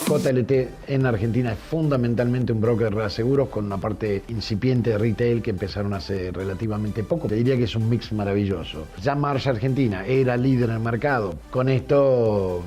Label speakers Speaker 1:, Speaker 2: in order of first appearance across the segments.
Speaker 1: JLT en Argentina es fundamentalmente un broker de reaseguros con una parte incipiente de retail que empezaron hace relativamente poco. Te diría que es un mix maravilloso. Ya Marsh Argentina era líder en el mercado. Con esto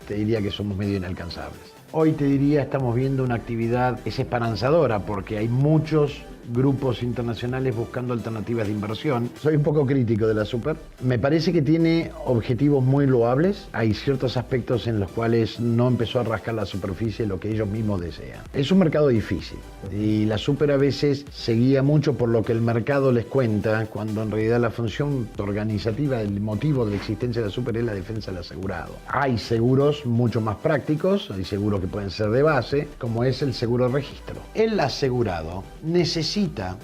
Speaker 1: te diría que somos medio inalcanzables. Hoy te diría estamos viendo una actividad es esperanzadora porque hay muchos grupos internacionales buscando alternativas de inversión. Soy un poco crítico de la Super. Me parece que tiene objetivos muy loables. Hay ciertos aspectos en los cuales no empezó a rascar la superficie lo que ellos mismos desean. Es un mercado difícil y la Super a veces se guía mucho por lo que el mercado les cuenta, cuando en realidad la función organizativa, el motivo de la existencia de la Super es la defensa del asegurado. Hay seguros mucho más prácticos, hay seguros que pueden ser de base, como es el seguro de registro. El asegurado necesita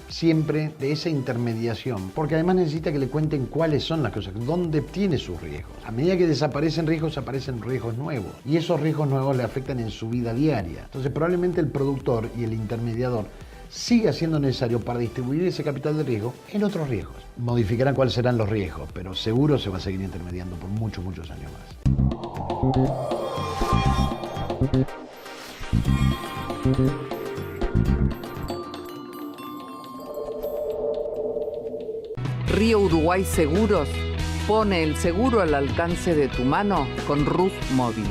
Speaker 1: siempre de esa intermediación, porque además necesita que le cuenten cuáles son las cosas, dónde tiene sus riesgos. A medida que desaparecen riesgos, aparecen riesgos nuevos, y esos riesgos nuevos le afectan en su vida diaria. Entonces probablemente el productor y el intermediador siga siendo necesario para distribuir ese capital de riesgo en otros riesgos. Modificarán cuáles serán los riesgos, pero seguro se va a seguir intermediando por muchos, muchos años más.
Speaker 2: Río Uruguay Seguros pone el seguro al alcance de tu mano con Rus Móvil.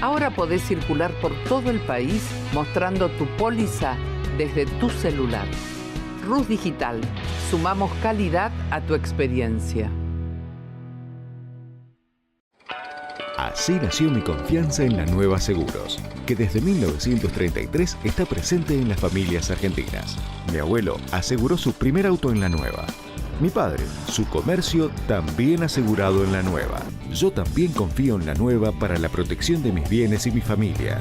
Speaker 2: Ahora podés circular por todo el país mostrando tu póliza desde tu celular. Rus Digital. Sumamos calidad a tu experiencia.
Speaker 3: Así nació mi confianza en la Nueva Seguros, que desde 1933 está presente en las familias argentinas. Mi abuelo aseguró su primer auto en la Nueva. Mi padre, su comercio también asegurado en la Nueva. Yo también confío en la Nueva para la protección de mis bienes y mi familia.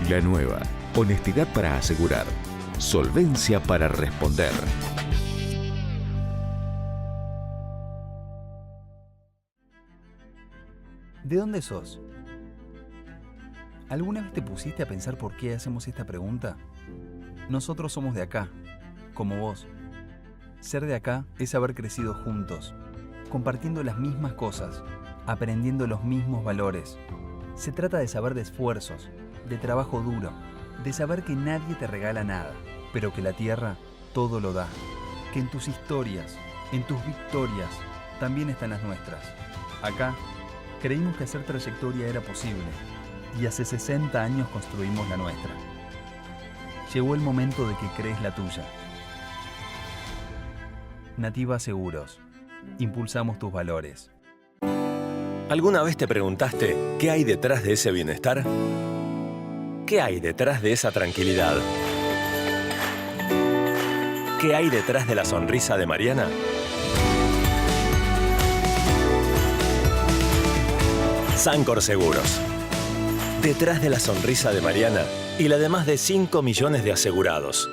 Speaker 3: La Nueva, honestidad para asegurar, solvencia para responder.
Speaker 4: ¿De dónde sos? ¿Alguna vez te pusiste a pensar por qué hacemos esta pregunta? Nosotros somos de acá, como vos. Ser de acá es haber crecido juntos, compartiendo las mismas cosas, aprendiendo los mismos valores. Se trata de saber de esfuerzos, de trabajo duro, de saber que nadie te regala nada, pero que la tierra todo lo da. Que en tus historias, en tus victorias, también están las nuestras. Acá, creímos que hacer trayectoria era posible, y hace 60 años construimos la nuestra. Llegó el momento de que crees la tuya. Nativa Seguros. Impulsamos tus valores.
Speaker 5: ¿Alguna vez te preguntaste qué hay detrás de ese bienestar? ¿Qué hay detrás de esa tranquilidad? ¿Qué hay detrás de la sonrisa de Mariana? Sancor Seguros. Detrás de la sonrisa de Mariana y la de más de 5 millones de asegurados.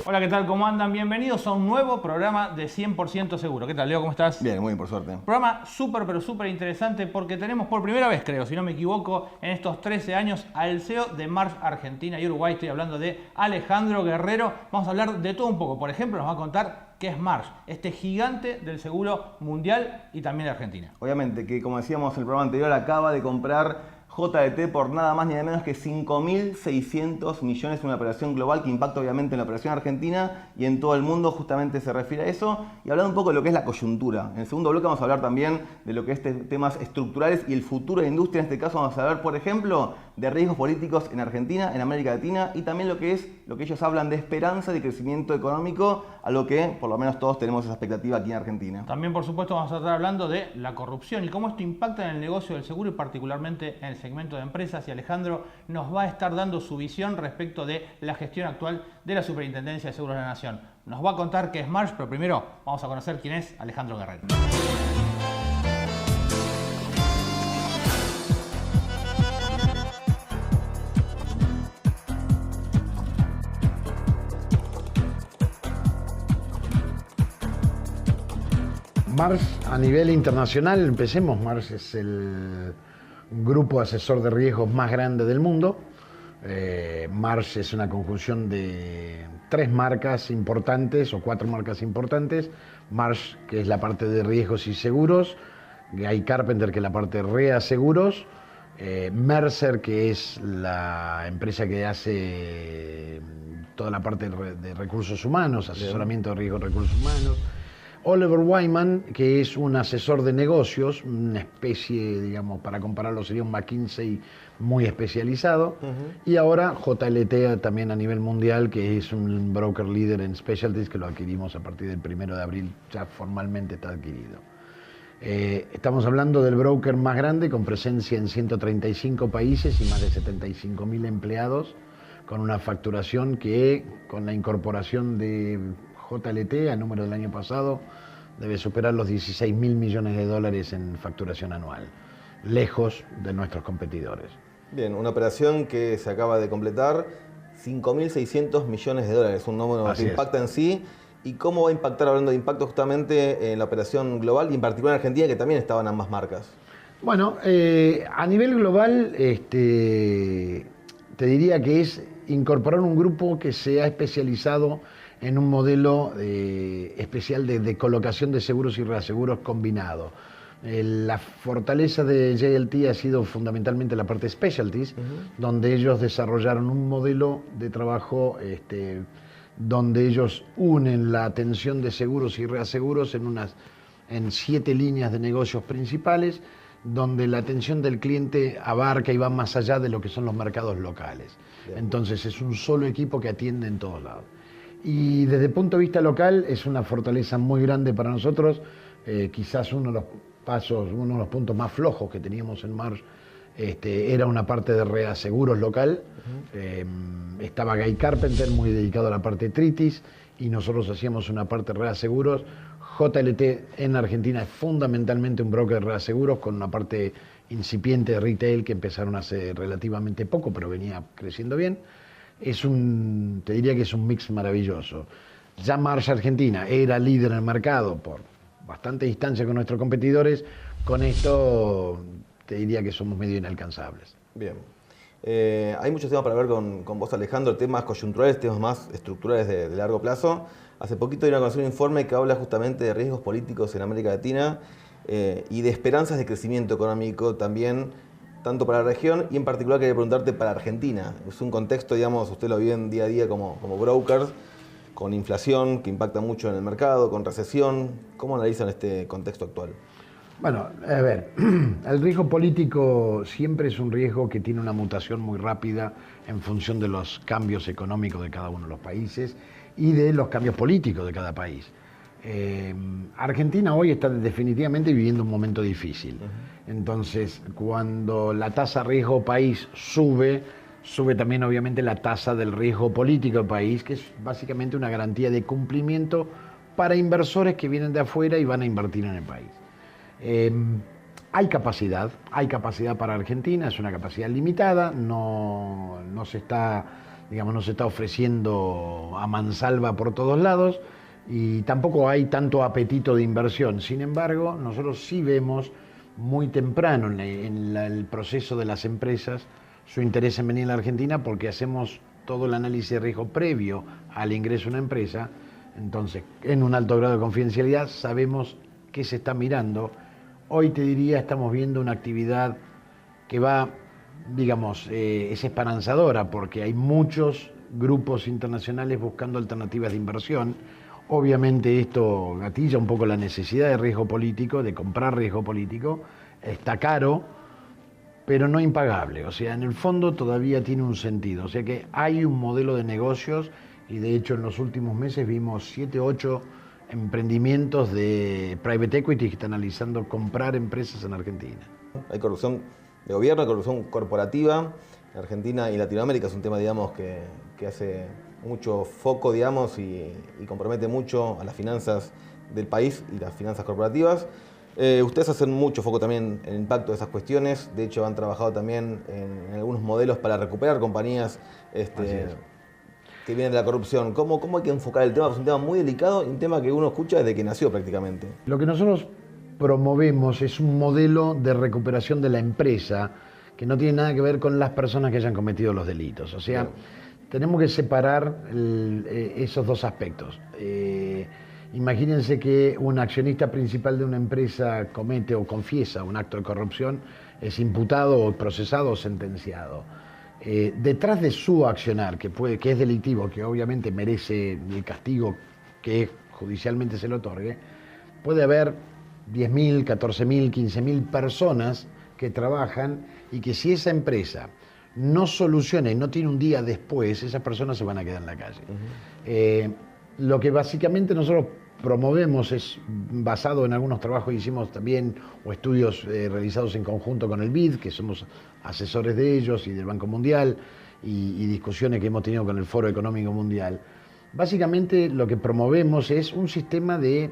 Speaker 6: Hola, ¿qué tal? ¿Cómo andan? Bienvenidos a un nuevo programa de 100% Seguro. ¿Qué tal, Leo? ¿Cómo estás?
Speaker 7: Bien, muy bien, por suerte.
Speaker 6: Programa súper, pero súper interesante porque tenemos por primera vez, creo, si no me equivoco, en estos 13 años al CEO de Marsh Argentina y Uruguay. Estoy hablando de Alejandro Guerrero. Vamos a hablar de todo un poco. Por ejemplo, nos va a contar qué es Marsh, este gigante del seguro mundial y también de Argentina.
Speaker 7: Obviamente que, como decíamos en el programa anterior, acaba de comprar JLT por nada más ni nada menos que 5.600 millones en una operación global que impacta obviamente en la operación argentina y en todo el mundo, justamente se refiere a eso. Y hablando un poco de lo que es la coyuntura. En el segundo bloque vamos a hablar también de lo que es temas estructurales y el futuro de la industria. En este caso vamos a hablar, por ejemplo, de riesgos políticos en Argentina, en América Latina y también lo que ellos hablan de esperanza de crecimiento económico, a lo que por lo menos todos tenemos esa expectativa aquí en Argentina.
Speaker 6: También, por supuesto, vamos a estar hablando de la corrupción y cómo esto impacta en el negocio del seguro y particularmente en el segmento de empresas, y Alejandro nos va a estar dando su visión respecto de la gestión actual de la Superintendencia de Seguros de la Nación. Nos va a contar qué es Marsh, pero primero vamos a conocer quién es Alejandro Guerrero.
Speaker 1: Marsh a nivel internacional, empecemos. Marsh es el grupo asesor de riesgos más grande del mundo. Marsh es una conjunción de 3 marcas importantes o 4 marcas importantes. Marsh, que es la parte de riesgos y seguros, Guy Carpenter, que es la parte de reaseguros, Mercer, que es la empresa que hace toda la parte de recursos humanos, asesoramiento de riesgos de recursos humanos, Oliver Wyman, que es un asesor de negocios, una especie, digamos, para compararlo sería un McKinsey muy especializado, y ahora JLT también a nivel mundial, que es un broker líder en specialties, que lo adquirimos a partir del 1 de abril, ya formalmente está adquirido. Estamos hablando del broker más grande, con presencia en 135 países y más de 75.000 empleados, con una facturación que, con la incorporación de JLT a número del año pasado, debe superar los 16.000 millones de dólares en facturación anual, lejos de nuestros competidores.
Speaker 7: Bien, una operación que se acaba de completar, 5.600 millones de dólares, un número que impacta en sí. ¿Y cómo va a impactar, hablando de impacto, justamente en la operación global y en particular en Argentina, que también estaban ambas marcas?
Speaker 1: Bueno, a nivel global, te diría que es incorporar un grupo que se ha especializado en un modelo especial de colocación de seguros y reaseguros combinado. La fortaleza de JLT ha sido fundamentalmente la parte specialties, donde ellos desarrollaron un modelo de trabajo donde ellos unen la atención de seguros y reaseguros en 7 líneas de negocios principales, donde la atención del cliente abarca y va más allá de lo que son los mercados locales. Entonces es un solo equipo que atiende en todos lados. Y desde el punto de vista local es una fortaleza muy grande para nosotros. Quizás uno de los puntos más flojos que teníamos en Marsh era una parte de reaseguros local. Estaba Guy Carpenter muy dedicado a la parte treaties y nosotros hacíamos una parte de reaseguros. JLT en Argentina es fundamentalmente un broker de reaseguros con una parte incipiente de retail que empezaron hace relativamente poco, pero venía creciendo bien. Te diría que es un mix maravilloso. Ya Marsh Argentina era líder en el mercado por bastante distancia con nuestros competidores. Con esto te diría que somos medio inalcanzables.
Speaker 7: Bien. Hay muchos temas para ver con vos, Alejandro, temas coyunturales, temas más estructurales de largo plazo. Hace poquito dieron a conocer un informe que habla justamente de riesgos políticos en América Latina y de esperanzas de crecimiento económico también, tanto para la región y en particular quería preguntarte para Argentina. Es un contexto, digamos, usted lo vive en día a día como brokers, con inflación que impacta mucho en el mercado, con recesión. ¿Cómo analizan este contexto actual?
Speaker 1: Bueno, a ver, el riesgo político siempre es un riesgo que tiene una mutación muy rápida en función de los cambios económicos de cada uno de los países y de los cambios políticos de cada país. Argentina hoy está definitivamente viviendo un momento difícil. Entonces, cuando la tasa de riesgo país sube también obviamente la tasa del riesgo político del país, que es básicamente una garantía de cumplimiento para inversores que vienen de afuera y van a invertir en el país. Hay capacidad para Argentina, es una capacidad limitada, no se está ofreciendo a mansalva por todos lados y tampoco hay tanto apetito de inversión. Sin embargo, nosotros sí vemos muy temprano en el proceso de las empresas su interés en venir a la Argentina porque hacemos todo el análisis de riesgo previo al ingreso a una empresa. Entonces, en un alto grado de confidencialidad sabemos qué se está mirando. Hoy te diría, estamos viendo una actividad que va, es esperanzadora porque hay muchos grupos internacionales buscando alternativas de inversión. Obviamente esto gatilla un poco la necesidad de riesgo político, de comprar riesgo político. Está caro, pero no impagable. O sea, en el fondo todavía tiene un sentido. O sea que hay un modelo de negocios y de hecho en los últimos meses vimos 7, 8 emprendimientos de private equity que están analizando comprar empresas en Argentina.
Speaker 7: Hay corrupción de gobierno, hay corrupción corporativa. En Argentina y Latinoamérica es un tema, digamos, que hace mucho foco, digamos, y compromete mucho a las finanzas del país y las finanzas corporativas. Ustedes hacen mucho foco también en el impacto de esas cuestiones. De hecho, han trabajado también en algunos modelos para recuperar compañías que vienen de la corrupción. ¿Cómo hay que enfocar el tema? Es un tema muy delicado y un tema que uno escucha desde que nació prácticamente.
Speaker 1: Lo que nosotros promovemos es un modelo de recuperación de la empresa que no tiene nada que ver con las personas que hayan cometido los delitos. O sea, tenemos que separar esos dos aspectos. Imagínense que un accionista principal de una empresa comete o confiesa un acto de corrupción, es imputado o procesado o sentenciado. Detrás de su accionar, que es delictivo, que obviamente merece el castigo que judicialmente se le otorgue, puede haber 10.000, 14.000, 15.000 personas que trabajan y que si esa empresa no soluciona y no tiene un día después, esas personas se van a quedar en la calle. Lo que básicamente nosotros promovemos es basado en algunos trabajos que hicimos también o estudios realizados en conjunto con el BID, que somos asesores de ellos y del Banco Mundial, y discusiones que hemos tenido con el Foro Económico Mundial. Básicamente lo que promovemos es un sistema de,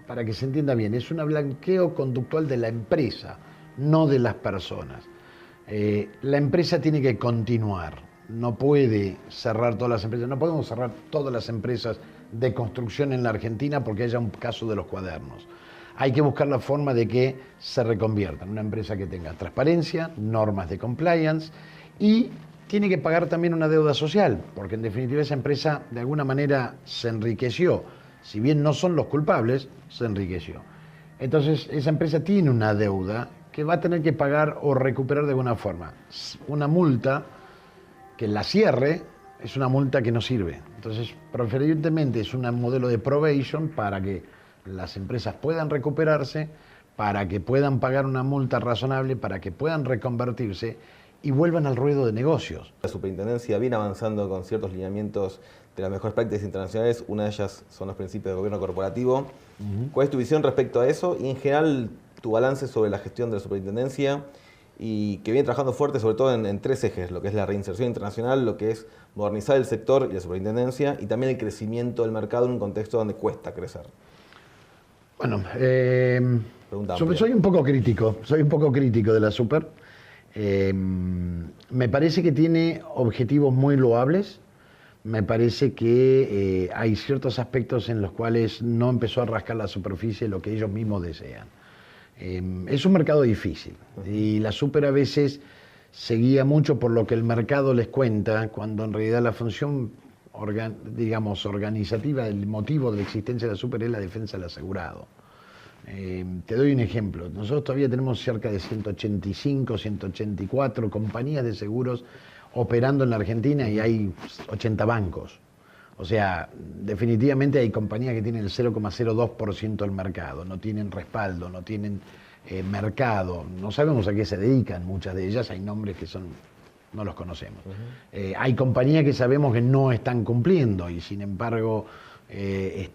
Speaker 1: para que se entienda bien, es un blanqueo conductual de la empresa, no de las personas. La empresa tiene que continuar. No puede cerrar todas las empresas, no podemos cerrar todas las empresas de construcción en la Argentina porque haya un caso de los cuadernos. Hay que buscar la forma de que se reconvierta en una empresa que tenga transparencia, normas de compliance y tiene que pagar también una deuda social, porque en definitiva esa empresa de alguna manera se enriqueció. Si bien no son los culpables, se enriqueció. Entonces esa empresa tiene una deuda que va a tener que pagar o recuperar de alguna forma. Una multa que la cierre es una multa que no sirve. Entonces, preferentemente es un modelo de probation para que las empresas puedan recuperarse, para que puedan pagar una multa razonable, para que puedan reconvertirse y vuelvan al ruedo de negocios.
Speaker 7: La superintendencia viene avanzando con ciertos lineamientos de las mejores prácticas internacionales. Una de ellas son los principios de gobierno corporativo. ¿Cuál es tu visión respecto a eso? Y en general, tu balance sobre la gestión de la superintendencia, y que viene trabajando fuerte sobre todo en tres ejes, lo que es la reinserción internacional, lo que es modernizar el sector y la superintendencia, y también el crecimiento del mercado en un contexto donde cuesta crecer.
Speaker 1: Bueno, soy un poco crítico de la super. Me parece que tiene objetivos muy loables. Me parece que hay ciertos aspectos en los cuales no empezó a rascar la superficie lo que ellos mismos desean. Es un mercado difícil y la super a veces se guía mucho por lo que el mercado les cuenta, cuando en realidad la función organizativa, el motivo de la existencia de la super es la defensa del asegurado. Te doy un ejemplo. Nosotros todavía tenemos cerca de 185, 184 compañías de seguros operando en la Argentina y hay 80 bancos. O sea, definitivamente hay compañías que tienen el 0,02% del mercado, no tienen respaldo, no tienen mercado, no sabemos a qué se dedican muchas de ellas, hay nombres que no los conocemos. Hay compañías que sabemos que no están cumpliendo y sin embargo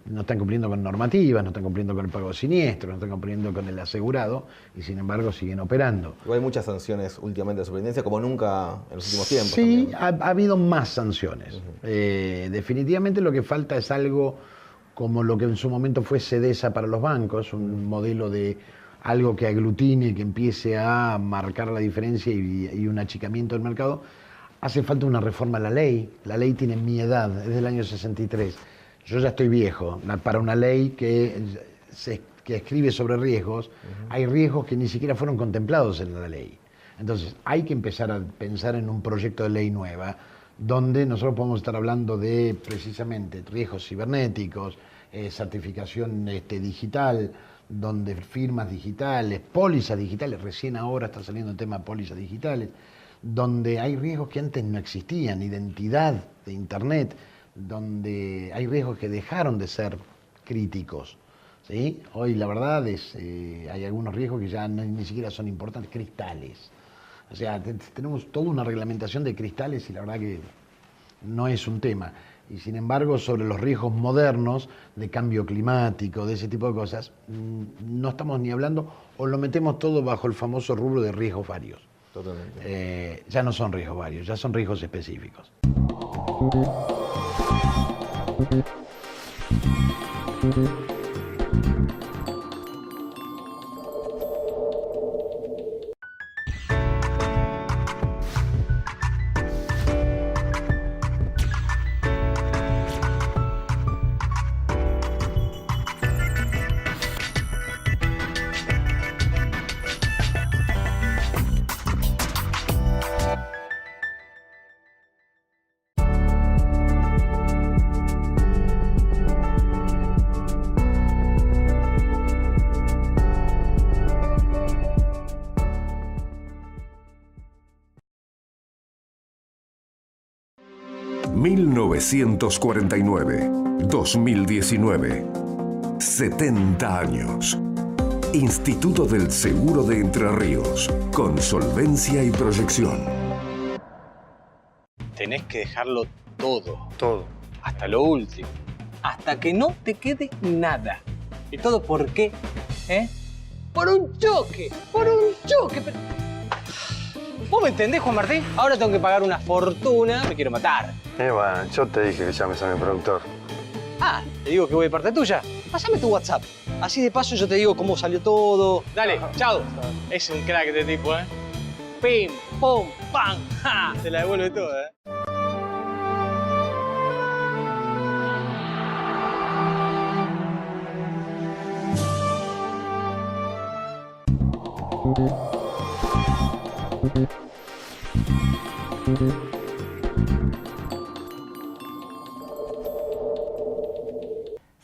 Speaker 1: no están cumpliendo con normativas, no están cumpliendo con el pago de siniestros, no están cumpliendo con el asegurado y sin embargo siguen operando.
Speaker 7: Hay muchas sanciones últimamente de superintendencia, como nunca en los últimos tiempos.
Speaker 1: Sí, ha habido más sanciones. Definitivamente lo que falta es algo como lo que en su momento fue Sedesa para los bancos, un modelo de algo que aglutine, que empiece a marcar la diferencia y un achicamiento del mercado. Hace falta una reforma a la ley. La ley tiene mi edad, es del año 63. Yo ya estoy viejo. Para una ley que escribe sobre riesgos, hay riesgos que ni siquiera fueron contemplados en la ley. Entonces, hay que empezar a pensar en un proyecto de ley nueva, donde nosotros podemos estar hablando de, precisamente, riesgos cibernéticos, certificación digital, donde firmas digitales, pólizas digitales, recién ahora está saliendo el tema de pólizas digitales, donde hay riesgos que antes no existían, identidad de Internet, donde hay riesgos que dejaron de ser críticos. ¿Sí? Hoy la verdad es, hay algunos riesgos que ya ni siquiera son importantes, cristales. O sea, tenemos toda una reglamentación de cristales y la verdad que no es un tema. Y sin embargo, sobre los riesgos modernos de cambio climático, de ese tipo de cosas, no estamos ni hablando o lo metemos todo bajo el famoso rubro de riesgos varios.
Speaker 7: Totalmente.
Speaker 1: Ya no son riesgos varios, ya son riesgos específicos.
Speaker 8: 1949-2019. 70 años. Instituto del Seguro de Entre Ríos. Con solvencia y proyección.
Speaker 9: Tenés que dejarlo todo. Todo. Hasta lo último. Hasta que no te quede nada. ¿Y todo por qué? Por un choque. Por un choque. Pero... ¿Vos me entendés, Juan Martín? Ahora tengo que pagar una fortuna. Me quiero matar.
Speaker 10: Bueno, yo te dije que llames a mi productor.
Speaker 9: Ah, te digo que voy de parte tuya. Pásame tu WhatsApp. Así de paso yo te digo cómo salió todo. Dale, chao. Es un crack este tipo, ¿eh? Pim, pum, pam, ja. Te la devuelve toda, ¿eh?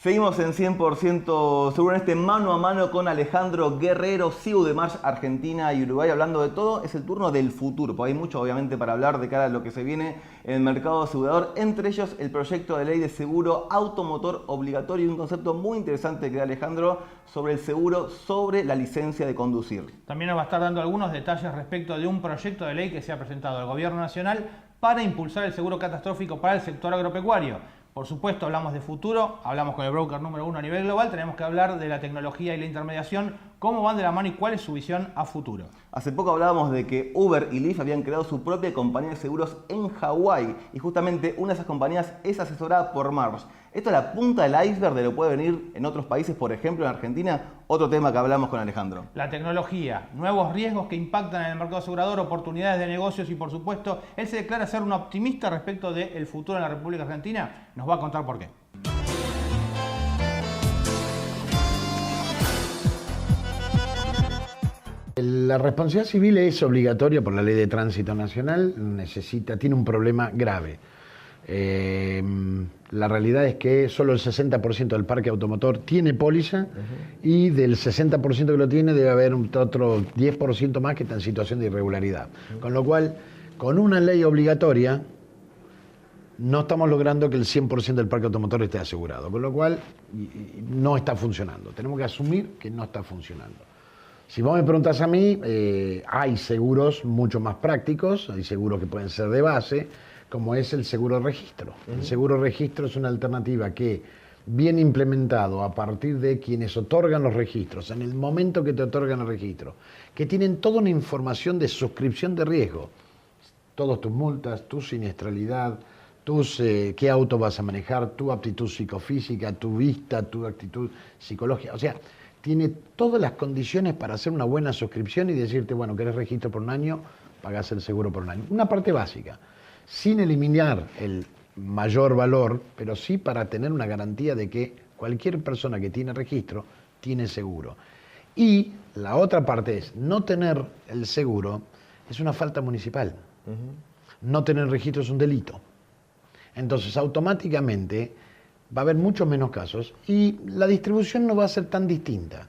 Speaker 7: Seguimos en 100% seguro en este mano a mano con Alejandro Guerrero, CEO de Marsh Argentina y Uruguay, hablando de todo. Es el turno del futuro, porque hay mucho obviamente para hablar de cara a lo que se viene en el mercado asegurador, entre ellos el proyecto de ley de seguro automotor obligatorio y un concepto muy interesante que da Alejandro sobre el seguro, sobre la licencia de conducir.
Speaker 6: También nos va a estar dando algunos detalles respecto de un proyecto de ley que se ha presentado al Gobierno Nacional para impulsar el seguro catastrófico para el sector agropecuario. Por supuesto, hablamos de futuro, hablamos con el broker número 1 a nivel global, tenemos que hablar de la tecnología y la intermediación, cómo van de la mano y cuál es su visión a futuro.
Speaker 7: Hace poco hablábamos de que Uber y Lyft habían creado su propia compañía de seguros en Hawái y justamente una de esas compañías es asesorada por Marsh. Esto es la punta del iceberg de lo que puede venir en otros países, por ejemplo en Argentina, otro tema que hablamos con Alejandro.
Speaker 6: La tecnología, nuevos riesgos que impactan en el mercado asegurador, oportunidades de negocios y por supuesto, él se declara ser un optimista respecto del futuro en la República Argentina. Nos va a contar por qué.
Speaker 1: La responsabilidad civil es obligatoria por la Ley de Tránsito Nacional, tiene un problema grave. La realidad es que solo el 60% del parque automotor tiene póliza y del 60% que lo tiene debe haber otro 10% más que está en situación de irregularidad. Con lo cual, con una ley obligatoria, no estamos logrando que el 100% del parque automotor esté asegurado. Con lo cual, no está funcionando. Tenemos que asumir que no está funcionando. Si vos me preguntás a mí, hay seguros mucho más prácticos, hay seguros que pueden ser de base, como es el seguro registro. El seguro registro es una alternativa que, bien implementado a partir de quienes otorgan los registros, en el momento que te otorgan el registro, que tienen toda una información de suscripción de riesgo, todas tus multas, tu siniestralidad, qué auto vas a manejar, tu aptitud psicofísica, tu vista, tu actitud psicológica, o sea, tiene todas las condiciones para hacer una buena suscripción y decirte, bueno, querés registro por un año, pagás el seguro por un año. Una parte básica, sin eliminar el mayor valor, pero sí para tener una garantía de que cualquier persona que tiene registro tiene seguro. Y la otra parte es, no tener el seguro es una falta municipal. No tener registro es un delito. Entonces, automáticamente va a haber muchos menos casos y la distribución no va a ser tan distinta.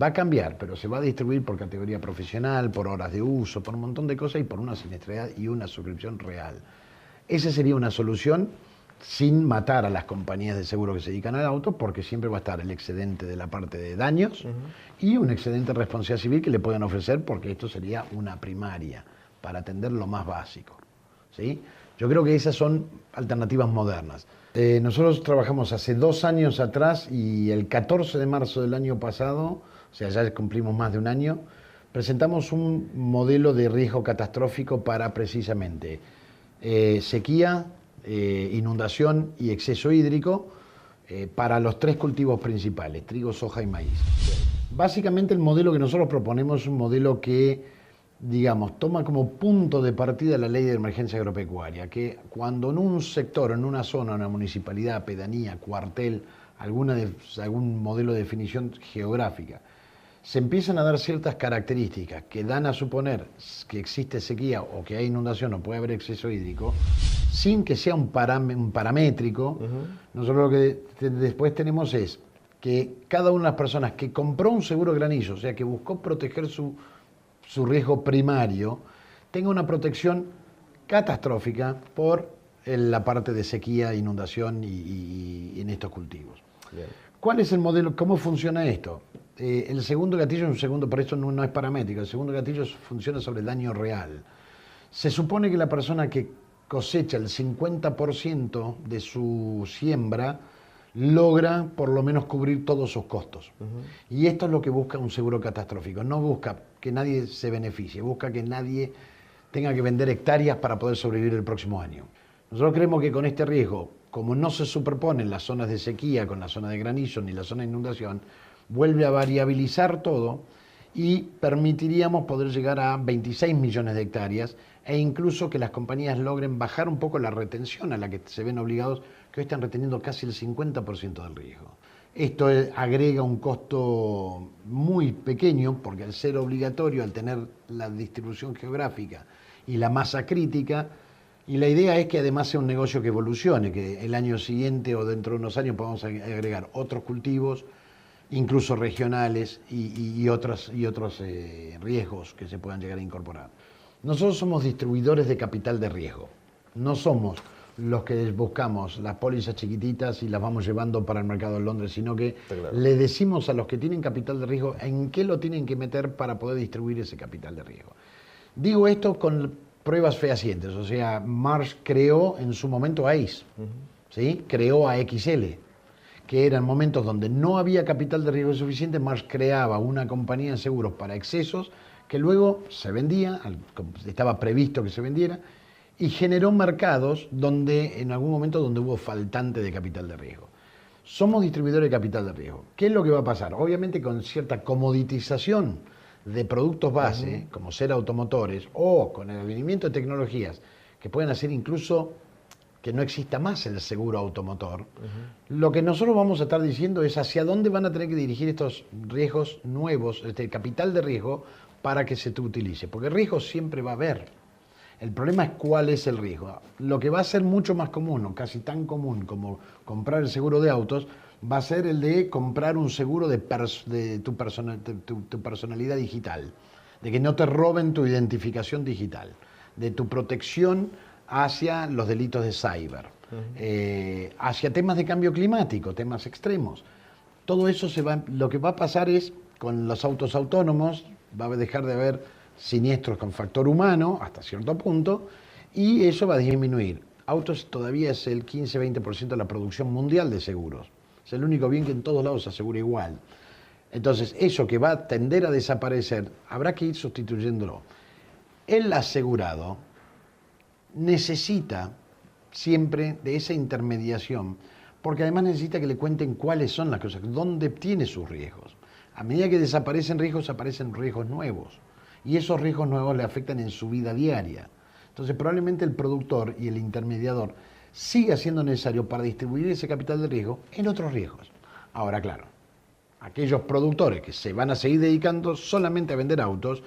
Speaker 1: Va a cambiar, pero se va a distribuir por categoría profesional, por horas de uso, por un montón de cosas y por una siniestralidad y una suscripción real. Esa sería una solución sin matar a las compañías de seguro que se dedican al auto, porque siempre va a estar el excedente de la parte de daños y un excedente de responsabilidad civil que le pueden ofrecer, porque esto sería una primaria para atender lo más básico, ¿sí? Yo creo que esas son alternativas modernas. Nosotros trabajamos hace 2 años atrás y el 14 de marzo del año pasado, o sea, ya cumplimos más de un año, presentamos un modelo de riesgo catastrófico para precisamente sequía, inundación y exceso hídrico para los 3 cultivos principales, trigo, soja y maíz. Básicamente el modelo que nosotros proponemos es un modelo que, digamos, toma como punto de partida la ley de emergencia agropecuaria, que cuando en un sector, en una zona, una municipalidad, pedanía, cuartel, algún modelo de definición geográfica, se empiezan a dar ciertas características que dan a suponer que existe sequía o que hay inundación o puede haber exceso hídrico, sin que sea un paramétrico, nosotros lo que después tenemos es que cada una de las personas que compró un seguro granizo, o sea, que buscó proteger su riesgo primario, tenga una protección catastrófica por en la parte de sequía, inundación y en estos cultivos.
Speaker 7: Bien.
Speaker 1: ¿Cuál es el modelo? ¿Cómo funciona esto? El segundo gatillo es un segundo, por eso no es paramétrico, el segundo gatillo funciona sobre el daño real. Se supone que la persona que cosecha el 50% de su siembra logra por lo menos cubrir todos sus costos. Y esto es lo que busca un seguro catastrófico. No busca que nadie se beneficie, busca que nadie tenga que vender hectáreas para poder sobrevivir el próximo año. Nosotros creemos que con este riesgo, como no se superponen las zonas de sequía con la zona de granizo ni la zona de inundación, vuelve a variabilizar todo y permitiríamos poder llegar a 26 millones de hectáreas e incluso que las compañías logren bajar un poco la retención a la que se ven obligados, que hoy están reteniendo casi el 50% del riesgo. Esto agrega un costo muy pequeño porque al ser obligatorio, al tener la distribución geográfica y la masa crítica, y la idea es que además sea un negocio que evolucione, que el año siguiente o dentro de unos años podamos agregar otros cultivos, incluso regionales y otros riesgos que se puedan llegar a incorporar. Nosotros somos distribuidores de capital de riesgo, no somos los que buscamos las pólizas chiquititas y las vamos llevando para el mercado de Londres, sino que le decimos a los que tienen capital de riesgo en qué lo tienen que meter para poder distribuir ese capital de riesgo. Digo esto con pruebas fehacientes, o sea, Marsh creó en su momento ACE, ¿sí? Creó a XL, que eran momentos donde no había capital de riesgo suficiente. Marsh creaba una compañía de seguros para excesos que luego se vendía, estaba previsto que se vendiera, y generó mercados donde en algún momento donde hubo faltante de capital de riesgo. Somos distribuidores de capital de riesgo. ¿Qué es lo que va a pasar? Obviamente con cierta comoditización de productos base, como ser automotores, o con el advenimiento de tecnologías que pueden hacer incluso que no exista más el seguro automotor, lo que nosotros vamos a estar diciendo es hacia dónde van a tener que dirigir estos riesgos nuevos, este capital de riesgo, para que se te utilice. Porque riesgo siempre va a haber. El problema es cuál es el riesgo. Lo que va a ser mucho más común, o casi tan común como comprar el seguro de autos, va a ser el de comprar un seguro de tu personalidad digital, de que no te roben tu identificación digital, de tu protección hacia los delitos de cyber, hacia temas de cambio climático, temas extremos. Todo eso lo que va a pasar es, con los autos autónomos, va a dejar de haber siniestros con factor humano hasta cierto punto, y eso va a disminuir. Autos todavía es el 15-20% de la producción mundial de seguros. Es el único bien que en todos lados se asegura igual. Entonces, eso que va a tender a desaparecer, habrá que ir sustituyéndolo. El asegurado necesita siempre de esa intermediación, porque además necesita que le cuenten cuáles son las cosas, dónde tiene sus riesgos. A medida que desaparecen riesgos, aparecen riesgos nuevos. Y esos riesgos nuevos le afectan en su vida diaria. Entonces, probablemente el productor y el intermediador siga siendo necesario para distribuir ese capital de riesgo en otros riesgos. Ahora, claro, aquellos productores que se van a seguir dedicando solamente a vender autos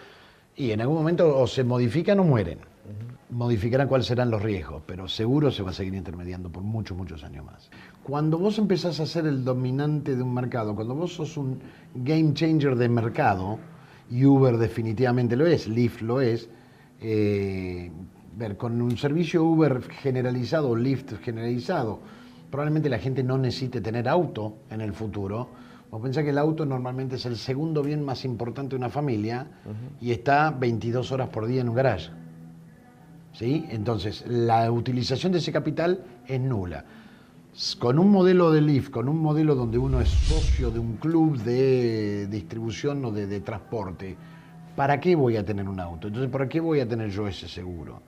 Speaker 1: y en algún momento o se modifican o mueren. Modificarán cuáles serán los riesgos, pero seguro se va a seguir intermediando por muchos, muchos años más. Cuando vos empezás a ser el dominante de un mercado, cuando vos sos un game changer de mercado, y Uber definitivamente lo es, Lyft lo es, con un servicio Uber generalizado, Lyft generalizado, probablemente la gente no necesite tener auto en el futuro. Vos pensás que el auto normalmente es el segundo bien más importante de una familia y está 22 horas por día en un garage. ¿Sí? Entonces, la utilización de ese capital es nula. Con un modelo de Lyft, con un modelo donde uno es socio de un club de distribución o de transporte, ¿para qué voy a tener un auto? Entonces, ¿para qué voy a tener yo ese seguro?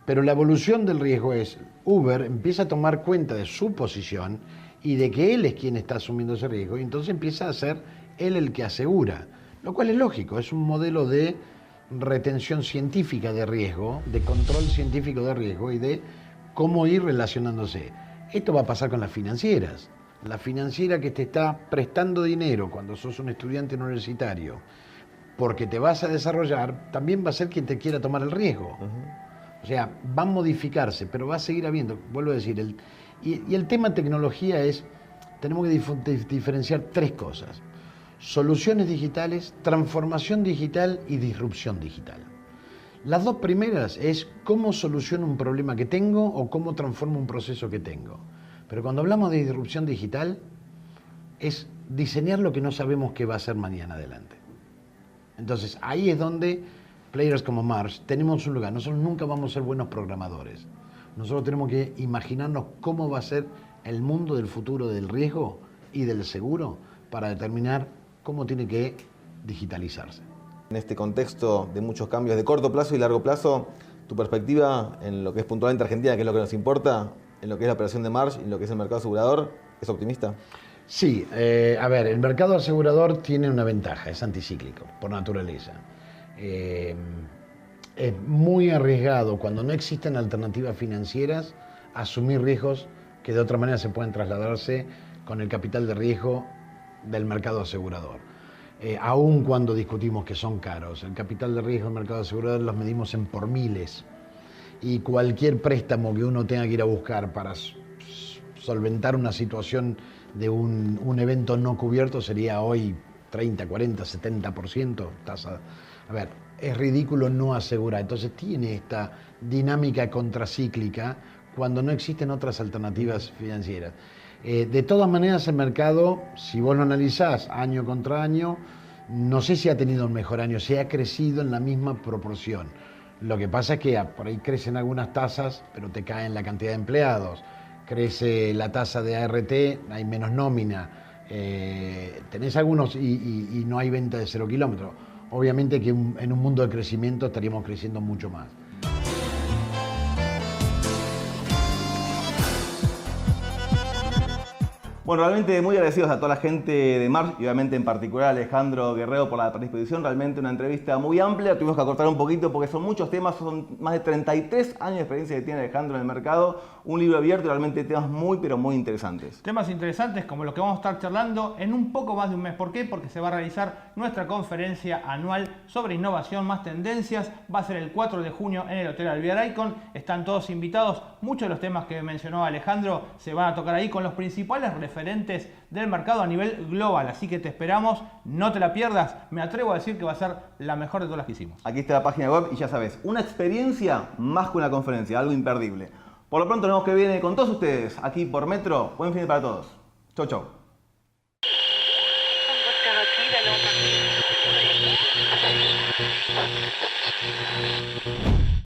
Speaker 1: Pero la evolución del riesgo es, Uber empieza a tomar cuenta de su posición y de que él es quien está asumiendo ese riesgo, y entonces empieza a ser él el que asegura, lo cual es lógico, es un modelo de retención científica de riesgo, de control científico de riesgo y de cómo ir relacionándose. Esto va a pasar con las financieras. La financiera que te está prestando dinero cuando sos un estudiante universitario, porque te vas a desarrollar, también va a ser quien te quiera tomar el riesgo. O sea, va a modificarse, pero va a seguir habiendo, vuelvo a decir, y el tema tecnología es, tenemos que diferenciar tres cosas: soluciones digitales, transformación digital y disrupción digital. Las dos primeras es cómo soluciono un problema que tengo o cómo transformo un proceso que tengo. Pero cuando hablamos de disrupción digital, es diseñar lo que no sabemos qué va a ser mañana adelante. Entonces, ahí es donde players como Marsh tenemos un lugar. Nosotros nunca vamos a ser buenos programadores. Nosotros tenemos que imaginarnos cómo va a ser el mundo del futuro del riesgo y del seguro para determinar cómo tiene que digitalizarse.
Speaker 7: En este contexto de muchos cambios de corto plazo y largo plazo, tu perspectiva en lo que es puntualmente Argentina, que es lo que nos importa, en lo que es la operación de Marsh y en lo que es el mercado asegurador, ¿es optimista?
Speaker 1: Sí, a ver, el mercado asegurador tiene una ventaja, es anticíclico, por naturaleza. Es muy arriesgado cuando no existen alternativas financieras asumir riesgos que de otra manera se pueden trasladarse con el capital de riesgo del mercado asegurador. Aun cuando discutimos que son caros, el capital de riesgo del mercado asegurador los medimos en por miles y cualquier préstamo que uno tenga que ir a buscar para solventar una situación de un evento no cubierto sería hoy 30, 40, 70% tasa. A ver, es ridículo no asegurar. Entonces tiene esta dinámica contracíclica cuando no existen otras alternativas financieras. De todas maneras, el mercado, si vos lo analizás año contra año, no sé si ha tenido un mejor año, si ha crecido en la misma proporción. Lo que pasa es que por ahí crecen algunas tasas, pero te caen la cantidad de empleados. Crece la tasa de ART, hay menos nómina. Tenés algunos y no hay venta de 0 kilómetros. Obviamente que en un mundo de crecimiento estaríamos creciendo mucho más.
Speaker 7: Bueno, realmente muy agradecidos a toda la gente de Marsh y obviamente en particular a Alejandro Guerrero por la predisposición. Realmente una entrevista muy amplia, tuvimos que acortar un poquito porque son muchos temas, son más de 33 años de experiencia que tiene Alejandro en el mercado. Un libro abierto, realmente temas muy pero muy interesantes.
Speaker 6: Temas interesantes como los que vamos a estar charlando en un poco más de un mes. ¿Por qué? Porque se va a realizar nuestra conferencia anual sobre innovación más tendencias. Va a ser el 4 de junio en el Hotel Alvear Icon. Están todos invitados. Muchos de los temas que mencionó Alejandro se van a tocar ahí con los principales referentes del mercado a nivel global. Así que te esperamos, no te la pierdas. Me atrevo a decir que va a ser la mejor de todas las que hicimos.
Speaker 7: Aquí está la página web y ya sabes, una experiencia más que una conferencia, algo imperdible. Por lo pronto nos vemos que viene con todos ustedes aquí por Metro. Buen fin para todos. Chau, chau.